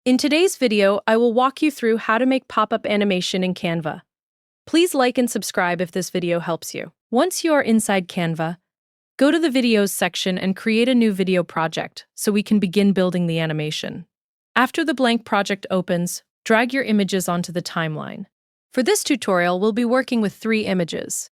In today's video, I will walk you through how to make pop-up animation in Canva. Please like and subscribe if this video helps you. Once you are inside Canva, go to the Videos section and create a new video project so we can begin building the animation. After the blank project opens, drag your images onto the timeline. For this tutorial, we'll be working with 3 images.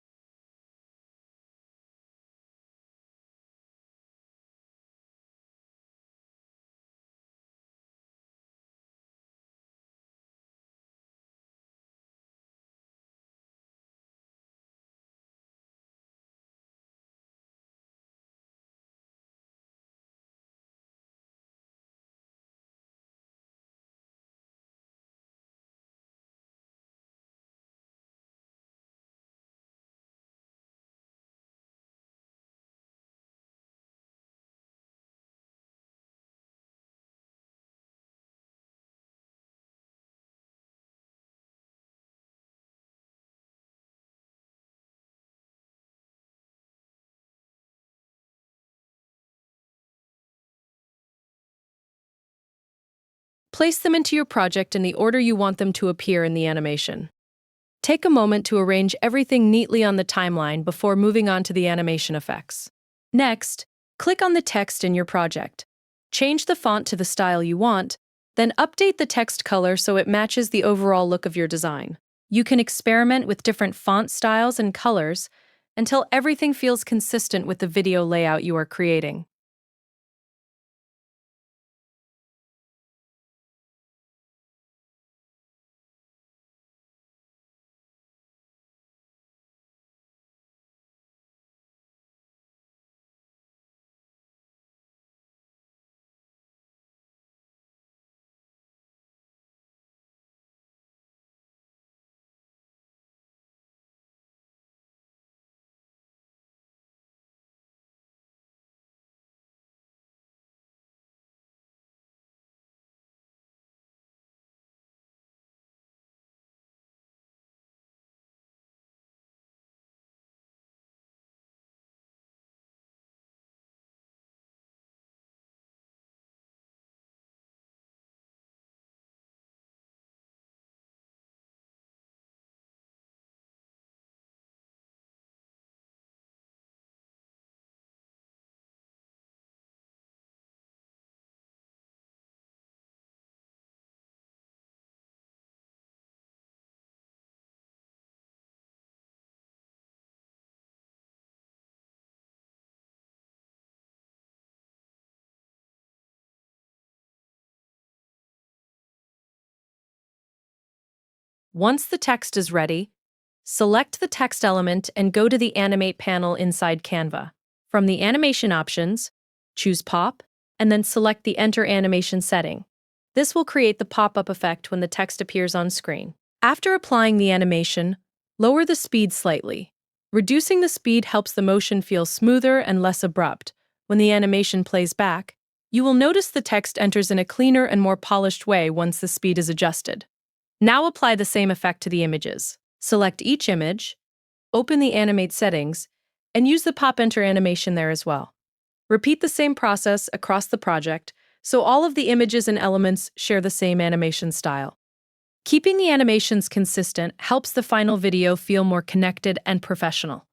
Place them into your project in the order you want them to appear in the animation. Take a moment to arrange everything neatly on the timeline before moving on to the animation effects. Next, click on the text in your project. Change the font to the style you want, then update the text color so it matches the overall look of your design. You can experiment with different font styles and colors until everything feels consistent with the video layout you are creating. Once the text is ready, select the text element and go to the Animate panel inside Canva. From the animation options, choose Pop, and then select the Enter Animation setting. This will create the pop-up effect when the text appears on screen. After applying the animation, lower the speed slightly. Reducing the speed helps the motion feel smoother and less abrupt. When the animation plays back, you will notice the text enters in a cleaner and more polished way once the speed is adjusted. Now apply the same effect to the images. Select each image, open the Animate settings, and use the Pop Enter animation there as well. Repeat the same process across the project so all of the images and elements share the same animation style. Keeping the animations consistent helps the final video feel more connected and professional.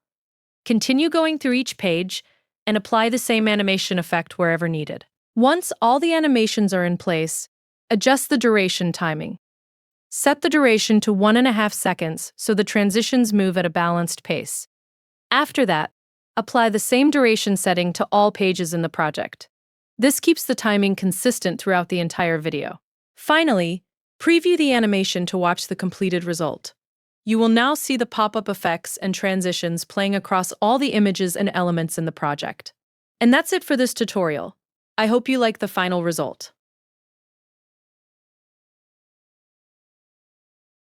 Continue going through each page and apply the same animation effect wherever needed. Once all the animations are in place, adjust the duration timing. Set the duration to 1.5 seconds so the transitions move at a balanced pace. After that, apply the same duration setting to all pages in the project. This keeps the timing consistent throughout the entire video. Finally, preview the animation to watch the completed result. You will now see the pop-up effects and transitions playing across all the images and elements in the project. And that's it for this tutorial. I hope you like the final result.